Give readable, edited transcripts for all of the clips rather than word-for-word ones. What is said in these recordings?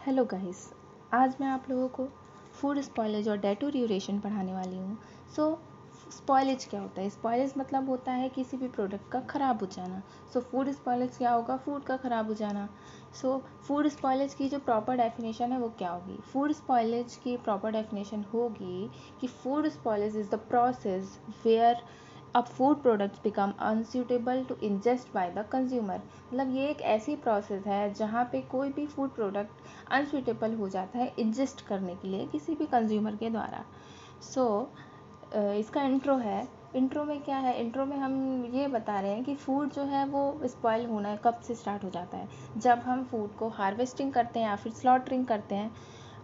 Hello guys, आज मैं आप लोगों को फूड स्पॉयलेज और डेटोरियोरेशन पढ़ाने वाली हूँ। स्पॉयलेज क्या होता है? स्पॉयलेज मतलब होता है किसी भी प्रोडक्ट का ख़राब हो जाना। फूड स्पॉयलेज क्या होगा? फूड का ख़राब हो जाना। फूड स्पॉयलेज की जो प्रॉपर डेफिनेशन है वो क्या होगी? फूड स्पॉयलेज की प्रॉपर डेफिनेशन होगी कि food spoilage is the process where अब food products become unsuitable to ingest by the consumer. मतलब ये एक ऐसी प्रोसेस है जहाँ पे कोई भी फूड प्रोडक्ट अनसूटेबल हो जाता है इंजेस्ट करने के लिए किसी भी कंज्यूमर के द्वारा। इसका इंट्रो है। इंट्रो में क्या है? इंट्रो में हम ये बता रहे हैं कि फूड जो है वो स्पॉइल होना कब से स्टार्ट हो जाता है। जब हम फूड को हार्वेस्टिंग करते हैं या फिर स्लॉटरिंग करते हैं,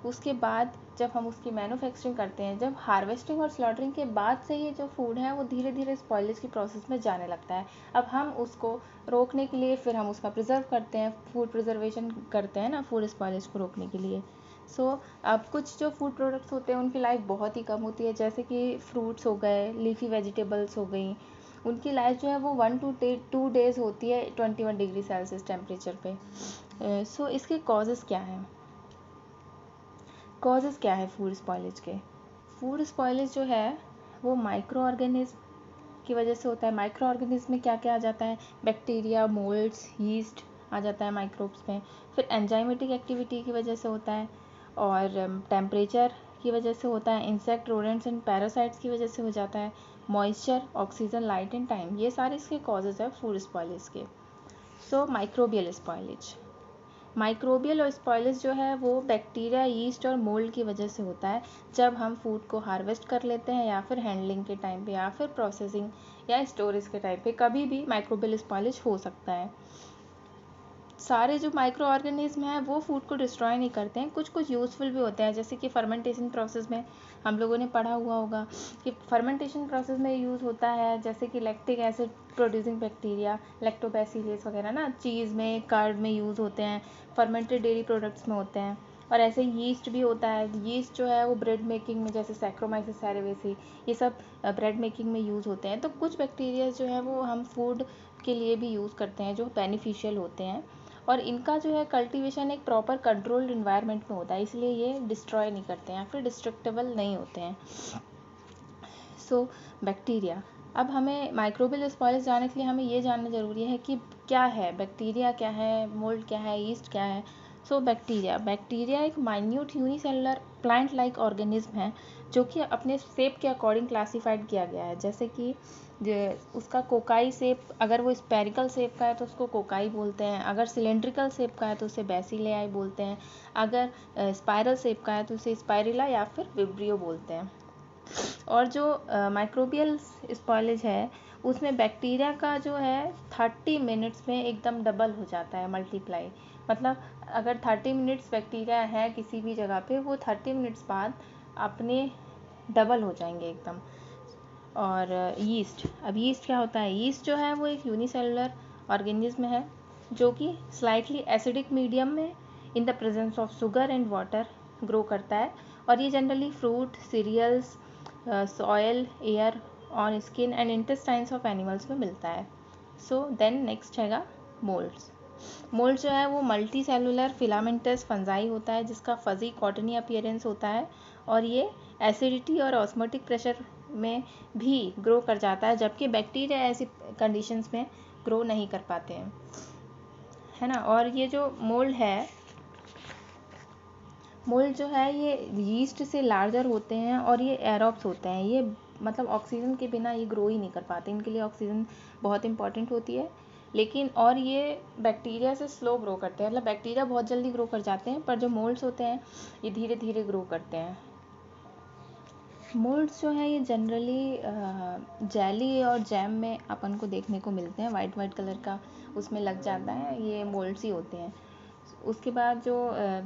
उसके बाद जब हम उसकी मैन्युफैक्चरिंग करते हैं, जब हार्वेस्टिंग और स्लॉटरिंग के बाद से ही जो फूड है वो धीरे धीरे स्पॉइलेज की प्रोसेस में जाने लगता है। अब हम उसको रोकने के लिए फिर हम उसका प्रिजर्व करते हैं, फूड प्रिजर्वेशन करते हैं ना, फूड स्पॉइलेज को रोकने के लिए। अब कुछ जो फूड प्रोडक्ट्स होते हैं उनकी लाइफ बहुत ही कम होती है, जैसे कि फ्रूट्स हो गए, लीफी वेजिटेबल्स हो गई। उनकी लाइफ जो है वो 1 to 2 डेज़ होती है 21 डिग्री सेल्सियस टेम्परेचर पे। इसके कॉजेज़ क्या हैं? कॉजेज़ क्या है फूड स्पॉयलेज के? फूड स्पॉयलेज जो है वो माइक्रो ऑर्गेनिज्म की वजह से होता है। माइक्रो ऑर्गेनिज्म में क्या क्या आ जाता है? बैक्टीरिया, मोल्ड्स, यीस्ट आ जाता है माइक्रोब्स में। फिर एंजाइमेटिक एक्टिविटी की वजह से होता है, और टेम्परेचर की वजह से होता है। इंसेक्ट, रोडेंट्स एंड पैरासाइट्स की वजह से हो जाता है। Moisture, oxygen, light and time, ये सारे इसके कॉजेज़ है फूड स्पॉयलेज के। Microbial spoilage. माइक्रोबियल स्पॉयलेज जो है वो बैक्टीरिया, यीस्ट और मोल्ड की वजह से होता है जब हम फूड को हार्वेस्ट कर लेते हैं, या फिर हैंडलिंग के टाइम पे, या फिर प्रोसेसिंग या स्टोरेज के टाइम पे कभी भी माइक्रोबियल स्पॉयलेज हो सकता है। सारे जो माइक्रो ऑर्गेनिज्म हैं वो फूड को डिस्ट्रॉय नहीं करते हैं, कुछ कुछ यूज़फुल भी होते हैं, जैसे कि फर्मेंटेशन प्रोसेस में हम लोगों ने पढ़ा हुआ होगा कि फर्मेंटेशन प्रोसेस में यूज़ होता है, जैसे कि lactic acid producing bacteria, lactobacillus वगैरह ना, चीज़ में, कर्ड में यूज़ होते हैं, फर्मेंटेड डेयरी प्रोडक्ट्स में होते हैं। और ऐसे यीस्ट भी होता है। यीस्ट जो है वो ब्रेड मेकिंग में, जैसे सैक्रोमाइसिस सेरेवेसी, ये सब ब्रेड मेकिंग में यूज़ होते हैं। तो कुछ बैक्टीरिया जो है वो हम फूड के लिए भी यूज़ करते हैं जो बेनिफिशियल होते हैं, और इनका जो है कल्टीवेशन एक प्रॉपर कंट्रोल्ड इन्वायरमेंट में होता है, इसलिए ये डिस्ट्रॉय नहीं करते हैं या फिर डिस्ट्रक्टेबल नहीं होते हैं। बैक्टीरिया। अब हमें माइक्रोबियल स्पॉयलेज जानने के लिए हमें ये जानना ज़रूरी है कि क्या है बैक्टीरिया, क्या है मोल्ड, क्या है यीस्ट, क्या है। बैक्टीरिया एक minute unicellular plant like organism है जो कि अपने शेप के अकॉर्डिंग क्लासीफाइड किया गया है। जैसे कि उसका कोकाई शेप, अगर वो स्पेरिकल शेप का है तो उसको कोकाई बोलते हैं, अगर सिलेंड्रिकल शेप का है तो उसे बेसिलियाई बोलते हैं, अगर स्पाइरल शेप का है तो उसे स्पाइरुला या फिर विब्रियो बोलते हैं। और जो माइक्रोबियल स्पॉयलेज है उसमें बैक्टीरिया का जो है 30 मिनट्स में एकदम डबल हो जाता है, मल्टीप्लाई। मतलब अगर 30 मिनट्स बैक्टीरिया है किसी भी जगह पे, वो 30 मिनट्स बाद अपने डबल हो जाएंगे एकदम। और यीस्ट। अब यीस्ट क्या होता है? यीस्ट जो है वो एक यूनिसेलुलर ऑर्गेनिज्म है जो कि स्लाइटली एसिडिक मीडियम में in the presence of sugar and water grow करता है, और ये generally fruit, cereals, soil, air, on skin and intestines of animals में मिलता है। देन नेक्स्ट हैगा मोल्ड्स। मोल्ड जो है वो मल्टी सेलुलर फिलामेंटस फंजाई होता है जिसका फजी कॉटनी अपीयरेंस होता है, और ये एसिडिटी और ऑस्मोटिक प्रेशर में भी ग्रो कर जाता है, जबकि बैक्टीरिया ऐसी कंडीशंस में ग्रो नहीं कर पाते हैं, है ना। और ये जो मोल्ड जो है ये यीस्ट से लार्जर होते हैं, और ये एरोब्स होते हैं। ये मतलब ऑक्सीजन के बिना ये ग्रो ही नहीं कर पाते, इनके लिए ऑक्सीजन बहुत इंपॉर्टेंट होती है। लेकिन और ये बैक्टीरिया से स्लो ग्रो करते हैं, मतलब बैक्टीरिया बहुत जल्दी ग्रो कर जाते हैं, पर जो मोल्ड्स होते हैं ये धीरे धीरे ग्रो करते हैं। मोल्ड्स जो है ये जनरली जेली और जैम में अपन को देखने को मिलते हैं, वाइट वाइट कलर का उसमें लग जाता है, ये मोल्ड्स ही होते हैं। उसके बाद जो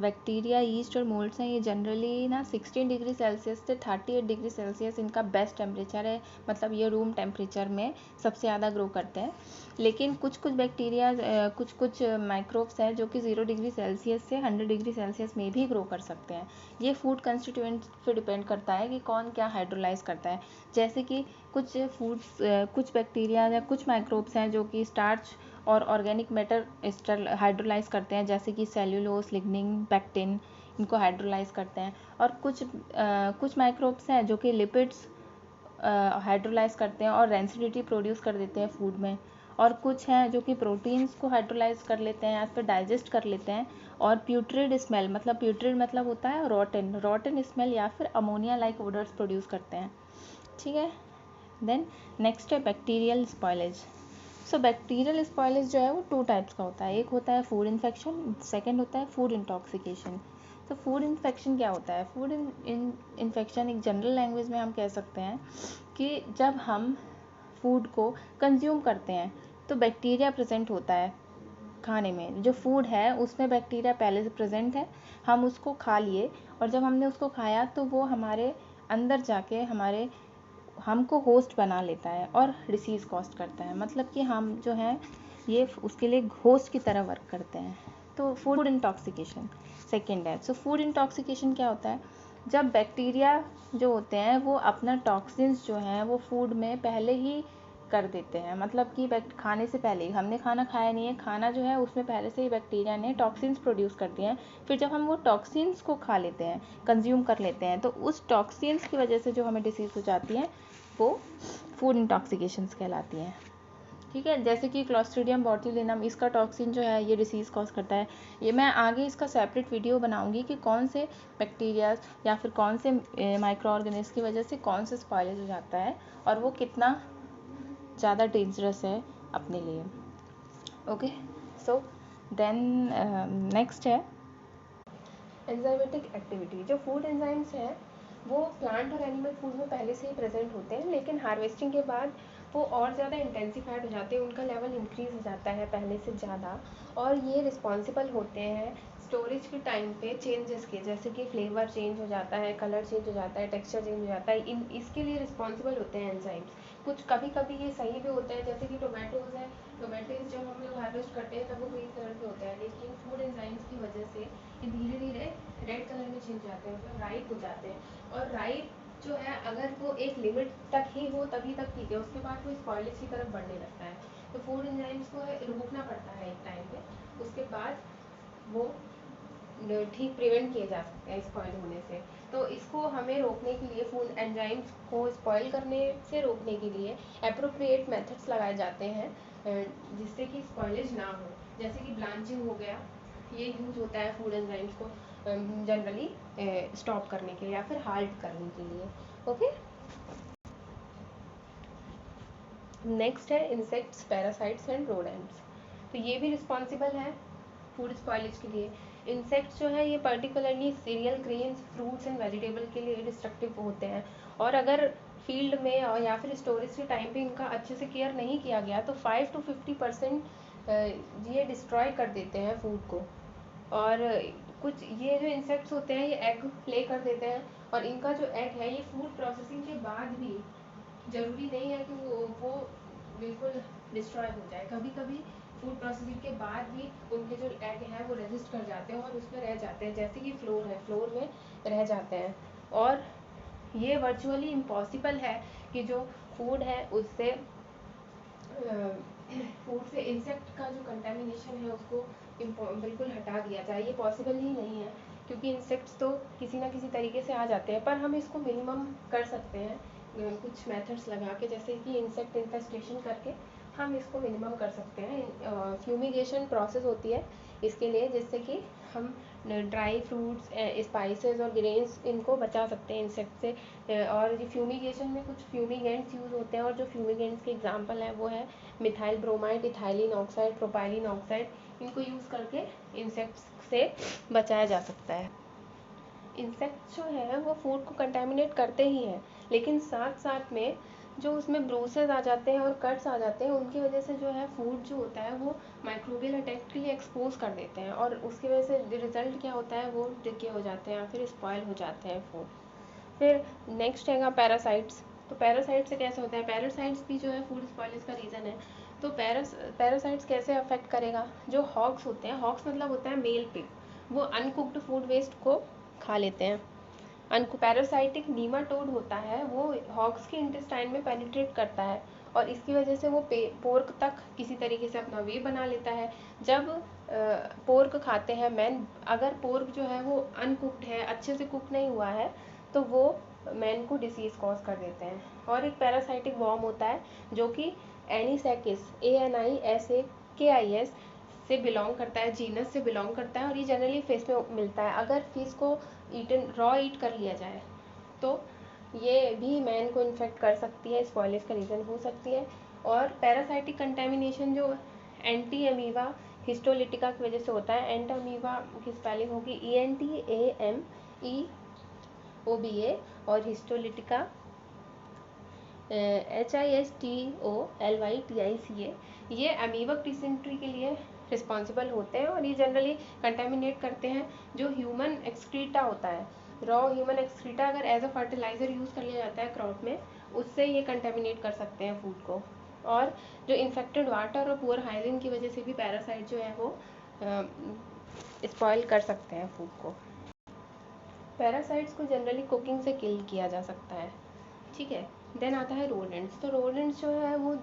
बैक्टीरिया, यीस्ट और मोल्ड्स हैं ये जनरली ना 16 डिग्री सेल्सियस से 38 डिग्री सेल्सियस इनका बेस्ट टेम्परेचर है, मतलब ये रूम टेम्परेचर में सबसे ज़्यादा ग्रो करते हैं। लेकिन कुछ कुछ बैक्टीरिया, कुछ कुछ माइक्रोब्स हैं जो कि 0 डिग्री सेल्सियस से 100 डिग्री सेल्सियस में भी ग्रो कर सकते हैं। ये फूड कंस्टिट्यूएंट पे डिपेंड करता है कि कौन क्या हाइड्रोलाइज करता है। जैसे कि कुछ बैक्टीरिया या कुछ माइक्रोब्स हैं जो कि स्टार्च और ऑर्गेनिक मैटर हाइड्रोलाइज करते हैं, जैसे कि सेल्यूलोज, लिग्निन, पेक्टिन, इनको हाइड्रोलाइज करते हैं। और कुछ माइक्रोब्स हैं जो कि लिपिड्स हाइड्रोलाइज करते हैं और रेंसिडिटी प्रोड्यूस कर देते हैं फूड में। और कुछ हैं जो कि प्रोटीन्स को हाइड्रोलाइज कर लेते हैं, या फिर डाइजेस्ट कर लेते हैं और प्यूट्रिड मतलब होता है रॉटन स्मेल या फिर अमोनिया लाइक ओडर्स प्रोड्यूस करते हैं। ठीक है। देन नेक्स्ट है बैक्टीरियल स्पॉयलेज। सो बैक्टीरियल स्पॉयलेज जो है वो 2 टाइप्स का होता है। एक होता है फूड इन्फेक्शन, सेकेंड होता है फूड इंटॉक्सिकेशन। तो फूड इन्फेक्शन क्या होता है? फूड इन्फेक्शन एक जनरल लैंग्वेज में हम कह सकते हैं कि जब हम फूड को कंज्यूम करते हैं तो बैक्टीरिया प्रेजेंट होता है खाने में। जो फूड है उसमें बैक्टीरिया पहले से प्रेजेंट है, हम उसको खा लिए और जब हमने उसको खाया तो वो हमारे अंदर जाके हमको होस्ट बना लेता है और डिसीज़ कॉज करता है। मतलब कि हम जो हैं ये उसके लिए होस्ट की तरह वर्क करते हैं। तो फूड इंटॉक्सिकेशन सेकेंड है। सो फूड इंटॉक्सिकेशन क्या होता है? जब बैक्टीरिया जो होते हैं वो अपना टॉक्सिन्स जो हैं वो फूड में पहले ही कर देते हैं। मतलब कि खाने से पहले ही, हमने खाना खाया नहीं है, खाना जो है उसमें पहले से ही बैक्टीरिया ने टॉक्सिन्स प्रोड्यूस कर दिए हैं। फिर जब हम वो टॉक्सिन्स को खा लेते हैं, कंज्यूम कर लेते हैं, तो उस टॉक्सिन्स की वजह से जो हमें डिसीज़ हो जाती है वो फूड इंटॉक्सिकेशंस कहलाती हैं। ठीक है। जैसे कि क्लॉस्ट्रीडियम बोट्यूलिनम, इसका टॉक्सिन जो है ये डिसीज़ कॉज करता है। ये मैं आगे इसका सेपरेट वीडियो बनाऊंगी कि कौन से बैक्टीरिया या फिर कौन से माइक्रो ऑर्गेनिज्म की वजह से कौन से स्पॉयलेज हो जाता है और वो कितना ज़्यादा डेंजरस है अपने लिए। ओके। सो देन नेक्स्ट है एंजाइमेटिक एक्टिविटी। जो फूड एंजाइम्स हैं वो प्लांट और एनिमल फूड में पहले से ही प्रेजेंट होते हैं, लेकिन हार्वेस्टिंग के बाद वो और ज़्यादा इंटेंसिफाइड हो जाते हैं, उनका लेवल इंक्रीज़ हो जाता है पहले से ज़्यादा। और ये रिस्पॉन्सिबल होते हैं स्टोरेज के टाइम पे चेंजेस के, जैसे कि फ्लेवर चेंज हो जाता है, कलर चेंज हो जाता है, टेक्सचर चेंज हो जाता है। इसके लिए रिस्पॉन्सिबल होते हैं एंजाइम्स। कुछ कभी कभी ये सही भी होते हैं, जैसे कि टोमेटोज़ है, टोमेटोज़ जब हम लोग हार्वेस्ट करते हैं तब वो ग्रीन कलर के होते हैं, लेकिन फूड एंजाइम्स की वजह से ये धीरे धीरे रेड कलर में चेंज जाते हैं, मतलब राइप हो जाते हैं। और राइप जो है अगर वो एक लिमिट तक ही हो तभी तक ठीक है, उसके बाद वो स्पॉयलेज की तरफ बढ़ने लगता है। तो फूड एंजाइम्स को रोकना पड़ता है एक टाइम पे, उसके बाद वो ठीक प्रिवेंट किए जा सकते हैं स्पॉयल होने से। तो इसको हमें रोकने के लिए, फूड एंजाइम्स को स्पॉयल करने से रोकने के लिए एप्रोप्रिएट मेथड्स लगाए जाते हैं जिससे कि स्पॉयलेज ना हो। जैसे कि ब्लांचिंग हो गया, ये यूज़ होता है फूड एंजाइम्स को जनरली स्टॉप करने के लिए या फिर हाल्ट करने के लिए। ओके। नेक्स्ट है इंसेक्ट्स, पैरासाइट्स एंड रोडेंट्स। तो ये भी रिस्पॉन्सिबल है फूड स्पॉयलेज के लिए। इंसेक्ट्स जो है ये particularly serial grains, fruits and vegetable के लिए डिस्ट्रक्टिव होते हैं, और अगर फील्ड में और या फिर स्टोरेज के टाइम पे इनका अच्छे से केयर नहीं किया गया तो 5 to 50% ये डिस्ट्रॉय कर देते हैं फूड को। और कुछ ये जो इंसेक्ट्स होते हैं ये एग ले कर देते हैं, और इनका जो एग है ये फूड प्रोसेसिंग के बाद भी ज़रूरी नहीं है कि वो बिल्कुल डिस्ट्रॉय हो जाए। कभी कभी फूड प्रोसेसिंग के बाद भी उनके जो एग हैं वो रेजिस्ट कर जाते हैं और उसमें रह जाते हैं, जैसे कि फ्लोर है, फ्लोर में रह जाते हैं। और ये वर्चुअली इम्पॉसिबल है कि जो फूड है उससे फूड से इंसेक्ट का जो कंटेमिनेशन है उसको बिल्कुल हटा दिया जाए, ये पॉसिबल ही नहीं है, क्योंकि इंसेक्ट्स तो किसी ना किसी तरीके से आ जाते हैं। पर हम इसको मिनिमम कर सकते हैं कुछ मेथड्स लगा के, जैसे कि इंसेक्ट इन्फेस्टेशन करके हम इसको मिनिमम कर सकते हैं। फ्यूमिगेशन प्रोसेस होती है इसके लिए, जिससे कि हम ड्राई फ्रूट्स, स्पाइसेस और ग्रेन्स इनको बचा सकते हैं इंसेक्ट से। और ये फ्यूमिगेशन में कुछ फ्यूमिगेंट्स यूज़ होते हैं, और जो फ्यूमिगेंट्स के एग्जांपल है वो है methyl bromide, ethylene oxide, propylene oxide. इनको यूज़ करके इंसेक्ट्स से बचाया जा सकता है। इंसेक्ट्स जो है वो फूड को कंटेमिनेट करते ही हैं, लेकिन साथ साथ में जो उसमें ब्रूसेस आ जाते हैं और कट्स आ जाते हैं, उनकी वजह से जो है फूड जो होता है वो माइक्रोबियल अटैक के लिए एक्सपोज कर देते हैं, और उसकी वजह से रिजल्ट क्या होता है वो डिके हो जाते हैं या फिर स्पॉयल हो जाते हैं फूड। फिर नेक्स्ट हैगा पैरासाइट्स। तो पैरासाइट से कैसे होता है? पैरासाइट्स भी जो है फूड स्पॉयलेज का रीज़न है। तो पैरासाइट्स कैसे अफेक्ट करेगा? जो हॉग्स होते हैं, हॉग्स मतलब होता है मेल पिग, वो अनकुक्ड फूड वेस्ट को खा लेते हैं। पैरासाइटिक नीमाटोड होता है, वो हॉग्स के इंटेस्टाइन में पेनिट्रेट करता है और इसकी वजह से वो पोर्क तक किसी तरीके से अपना वे बना लेता है। जब पोर्क खाते हैं मैन, अगर पोर्क जो है वो अनकुक्ड है, अच्छे से कुक नहीं हुआ है, तो वो मैन को डिसीज़ कॉज कर देते हैं। और एक पैरासाइटिक वॉर्म होता है जो कि एनीसैकिस, ANISAKIS से बिलोंग करता है, जीनस से बिलोंग करता है, और ये जनरली फिश में मिलता है। अगर फिश को रॉ ईट कर लिया जाए तो ये भी मैन को इन्फेक्ट कर सकती है, स्पॉयलेज का रीज़न हो सकती है। और पैरासाइटिक कंटेमिनेशन जो एंटी अमीबा हिस्टोलिटिका की वजह से होता है। एंटी अमीबा की स्पेलिंग होगी ENTAMEOBA और हिस्टोलिटिका HISTOLYTICA। ये अमीबक डिसेंट्री के लिए रिस्पॉन्सिबल होते हैं और ये जनरली कंटेमिनेट करते हैं जो ह्यूमन एक्सक्रीटा होता है। रॉ ह्यूमन एक्सक्रीटा अगर एज अ फर्टिलाइज़र यूज़ कर लिया जाता है क्रॉप में, उससे ये कंटेमिनेट कर सकते हैं फूड को। और जो इन्फेक्टेड वाटर और पुअर हाइजीन की वजह से भी पैरासाइट जो है वो स्पॉइल कर सकते हैं फूड को। पैरासाइट्स को जनरली कुकिंग से किल किया जा सकता है, ठीक है। देन आता है रोडेंट्स। तो रोडेंट्स जो है वो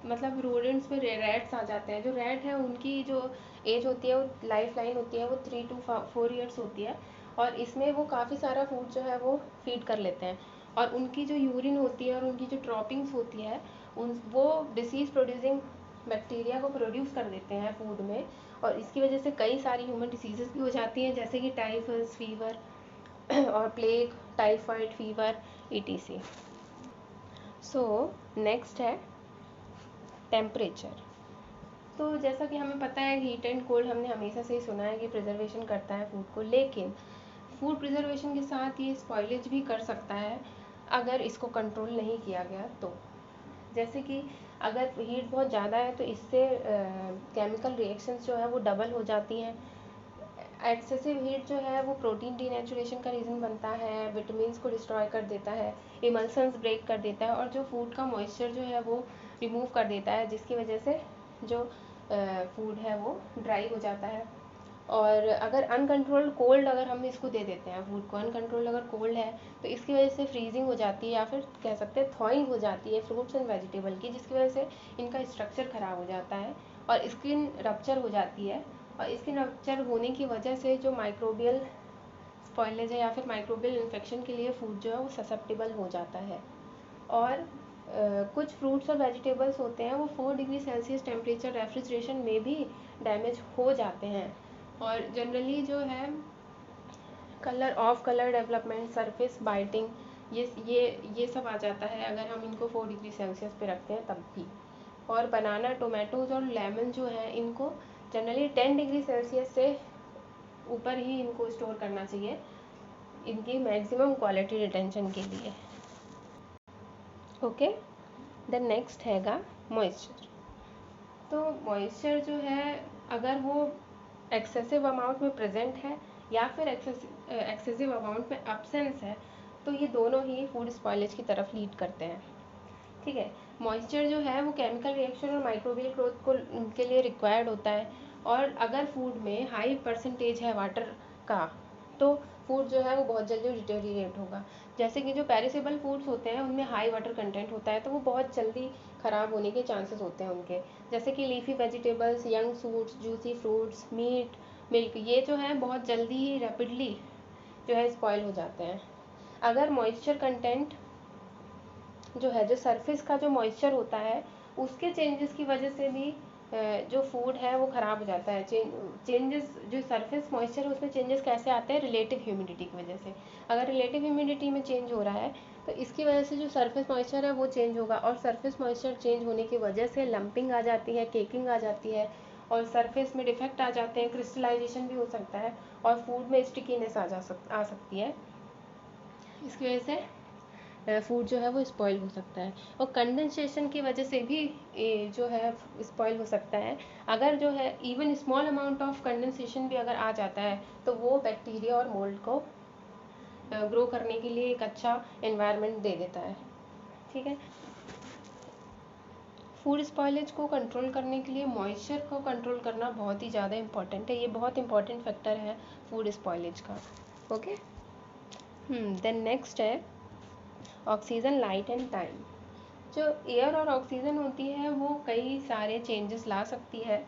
मतलब रोडेंट्स में रैट्स आ जाते हैं। जो रैट है उनकी जो एज होती है, वो लाइफ लाइन होती है, वो 3 to 4 ईयर्स होती है। और इसमें वो काफ़ी सारा फूड जो है वो फीड कर लेते हैं, और उनकी जो यूरिन होती है और उनकी जो ड्रॉपिंग्स होती है वो डिसीज़ प्रोड्यूसिंग बैक्टीरिया को प्रोड्यूस कर देते हैं फूड में। और इसकी वजह से कई सारी ह्यूमन डिसीजेस भी हो जाती हैं, जैसे कि टाइफस फीवर और plague, typhoid fever, ETC। So next है टेम्परेचर। तो जैसा कि हमें पता है हीट एंड कोल्ड हमने हमेशा से ही सुना है कि प्रिजर्वेशन करता है फूड को, लेकिन फूड प्रिजर्वेशन के साथ ये स्पॉइलेज भी कर सकता है अगर इसको कंट्रोल नहीं किया गया तो। जैसे कि अगर हीट बहुत ज़्यादा है तो इससे केमिकल रिएक्शंस जो है वो डबल हो जाती हैं। एक्सेसिव हीट जो है वो प्रोटीन डीनेचुरेशन का रीज़न बनता है, विटामिन्स को डिस्ट्रॉय कर देता है, इमल्सन्स ब्रेक कर देता है, और जो फूड का मॉइस्चर जो है वो रिमूव कर देता है, जिसकी वजह से जो फूड है वो ड्राई हो जाता है। और अगर अनकंट्रोल्ड कोल्ड अगर हम इसको दे देते हैं फूड को, अनकंट्रोल्ड अगर कोल्ड है तो इसकी वजह से फ्रीजिंग हो जाती है, या फिर कह सकते हैं थॉइंग हो जाती है फ्रूट्स एंड वेजिटेबल की, जिसकी वजह से इनका स्ट्रक्चर ख़राब हो जाता है और स्किन रप्चर हो जाती है। और स्किन रप्चर होने की वजह से जो माइक्रोबियल स्पॉइलेज है या फिर माइक्रोबियल इन्फेक्शन के लिए फूड जो है वो ससेप्टेबल हो जाता है। और कुछ फ्रूट्स और वेजिटेबल्स होते हैं वो 4 डिग्री सेल्सियस टेम्परेचर रेफ्रिजरेशन में भी डैमेज हो जाते हैं। और जनरली जो है colour of colour development, surface biting, ये सब आ जाता है अगर हम इनको 4 डिग्री सेल्सियस पे रखते हैं तब भी। और बनाना, टोमेटोज़ और लेमन जो है इनको जनरली 10 डिग्री सेल्सियस से ऊपर ही इनको स्टोर करना चाहिए इनकी मैक्सिमम क्वालिटी रिटेंशन के लिए। ओके, देन नेक्स्ट हैगा मॉइस्चर। तो मॉइस्चर जो है अगर वो एक्सेसिव अमाउंट में प्रेजेंट है या फिर एक्सेसिव अमाउंट में एब्सेंस है, तो ये दोनों ही फूड स्पॉइलेज की तरफ लीड करते हैं, ठीक है। मॉइस्चर जो है वो केमिकल रिएक्शन और माइक्रोबियल ग्रोथ को के लिए रिक्वायर्ड होता है। और अगर फूड में हाई परसेंटेज है वाटर का तो फूड जो है वो बहुत जल्दी डिटेरिएट होगा। जैसे कि जो पेरिसेबल फूड्स होते हैं उनमें हाई वाटर कंटेंट होता है, तो वो बहुत जल्दी ख़राब होने के चांसेस होते हैं उनके। जैसे कि leafy vegetables, young fruits, juicy fruits, meat, milk, ये जो है बहुत जल्दी ही रैपिडली जो है स्पॉइल हो जाते हैं। अगर मॉइस्चर कंटेंट जो है, जो सरफेस का जो मॉइस्चर होता है उसके चेंजेस की वजह से भी जो फूड है वो ख़राब हो जाता है। चेंजेस जो सरफेस मॉइस्चर है उसमें चेंजेस कैसे आते हैं, रिलेटिव ह्यूमिडिटी की वजह से। अगर रिलेटिव ह्यूमिडिटी में चेंज हो रहा है तो इसकी वजह से जो सरफेस मॉइस्चर है वो चेंज होगा, और सरफेस मॉइस्चर चेंज होने की वजह से लंपिंग आ जाती है, केकिंग आ जाती है, और सरफेस में डिफेक्ट आ जाते हैं, क्रिस्टलाइजेशन भी हो सकता है, और फूड में स्टिकीनेस आ सकती है। इसकी वजह से फूड जो है वो स्पॉइल हो सकता है। और कंडेंसेशन की वजह से भी जो है स्पॉइल हो सकता है। अगर जो है even small amount of condensation भी अगर आ जाता है तो वो बैक्टीरिया और मोल्ड को ग्रो करने के लिए एक अच्छा एनवायरनमेंट दे देता है, ठीक है। फूड स्पॉइलेज को कंट्रोल करने के लिए मॉइस्चर को कंट्रोल करना बहुत ही ज़्यादा इम्पॉर्टेंट है। ये बहुत इंपॉर्टेंट फैक्टर है फूड स्पॉइलेज का। ओके, देन नेक्स्ट है ऑक्सीजन, लाइट एंड टाइम। जो एयर और ऑक्सीजन होती है वो कई सारे चेंजेस ला सकती है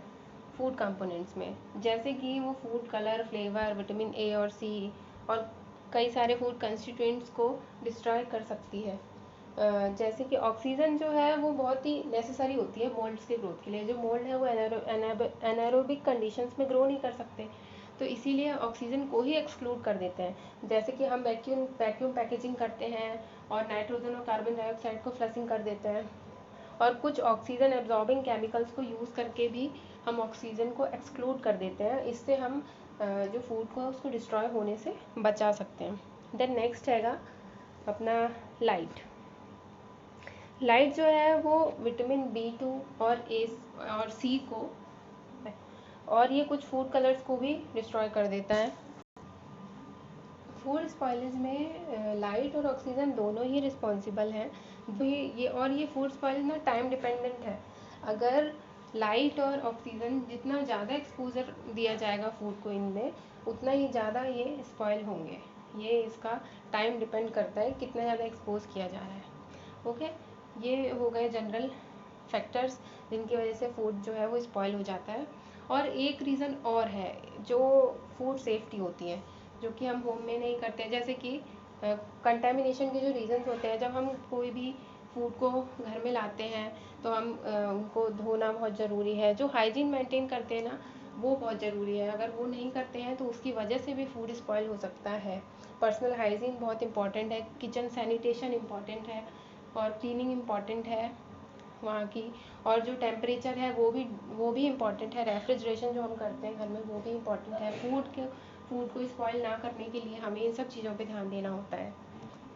फूड कंपोनेंट्स में, जैसे कि वो food colour, flavour, vitamin A और सी और कई सारे फूड कंस्टिट्यूएंट्स को डिस्ट्रॉय कर सकती है। जैसे कि ऑक्सीजन जो है वो बहुत ही नेसेसरी होती है मोल्ड्स के ग्रोथ के लिए। जो मोल्ड है वो एनारोबिक कंडीशंस में ग्रो नहीं कर सकते, तो इसीलिए ऑक्सीजन को ही एक्सक्लूड कर देते हैं। जैसे कि हम वैक्यूम पैकेजिंग करते हैं और नाइट्रोजन और कार्बन डाइऑक्साइड को फ्लशिंग कर देते हैं, और कुछ ऑक्सीजन एब्जॉर्बिंग केमिकल्स को यूज़ करके भी हम ऑक्सीजन को एक्सक्लूड कर देते हैं। इससे हम जो फूड को उसको डिस्ट्रॉय होने से बचा सकते हैं। देन नेक्स्ट हैगा अपना लाइट। लाइट जो है वो विटामिन B2 और ए और सी को, और ये कुछ फूड कलर्स को भी डिस्ट्रॉय कर देता है। फूड स्पॉइलेज में लाइट और ऑक्सीजन दोनों ही रिस्पॉन्सिबल हैं। ये फूड स्पॉइलेज ना टाइम डिपेंडेंट है। अगर लाइट और ऑक्सीजन जितना ज़्यादा एक्सपोजर दिया जाएगा फूड को इनमें, उतना ही ज़्यादा ये स्पॉइल होंगे। ये इसका टाइम डिपेंड करता है कितना ज़्यादा एक्सपोज किया जा रहा है। ओके, ये हो गए जनरल फैक्टर्स जिनकी वजह से फूड जो है वो स्पॉइल हो जाता है। और एक रीज़न और है जो फूड सेफ्टी होती है, जो कि हम होम में नहीं करते हैं। जैसे कि कंटेमिनेशन के जो रीज़न्स होते हैं, जब हम कोई भी फूड को घर में लाते हैं तो हम उनको धोना बहुत ज़रूरी है। जो हाइजीन मेंटेन करते हैं ना, वो बहुत ज़रूरी है। अगर वो नहीं करते हैं तो उसकी वजह से भी फूड स्पॉइल हो सकता है। पर्सनल हाइजीन बहुत इंपॉर्टेंट है, किचन सैनिटेशन इंपॉर्टेंट है, और क्लीनिंग इम्पॉर्टेंट है वहाँ की। और जो टेम्परेचर है वो भी इम्पॉर्टेंट है। रेफ्रिजरेशन जो हम करते हैं घर में वो भी इम्पॉर्टेंट है। फूड को स्पॉइल ना करने के लिए हमें इन सब चीज़ों पे ध्यान देना होता है।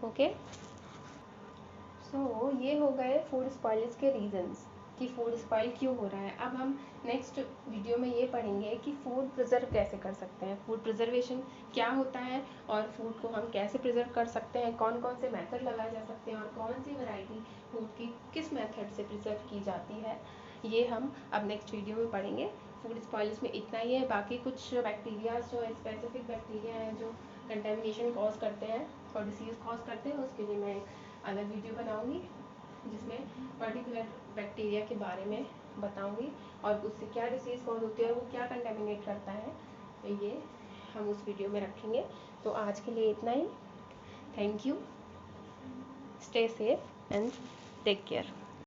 ओके, सो ये हो गए फूड स्पॉइलेज के रीजंस कि फूड स्पॉइल क्यों हो रहा है। अब हम नेक्स्ट वीडियो में ये पढ़ेंगे कि फूड प्रिजर्व कैसे कर सकते हैं, फूड प्रिजर्वेशन क्या होता है, और फूड को हम कैसे प्रिजर्व कर सकते हैं, कौन कौन से मेथड लगाए जा सकते हैं, और कौन सी वैरायटी फूड की किस मेथड से प्रिजर्व की जाती है। ये हम अब नेक्स्ट वीडियो में पढ़ेंगे। फूड स्पॉइलेज में इतना ही है। बाकी कुछ बैक्टीरिया जो स्पेसिफिक बैक्टीरिया हैं जो कंटेमिनेशन कॉज करते हैं और डिसीज़ कॉज करते हैं, उसके लिए मैं अलग वीडियो बनाऊंगी जिसमें पर्टिकुलर बैक्टीरिया के बारे में बताऊंगी और उससे क्या डिसीज़ कॉज होती है और वो क्या कंटेमिनेट करता है, ये हम उस वीडियो में रखेंगे। तो आज के लिए इतना ही। Thank you, stay safe and take care.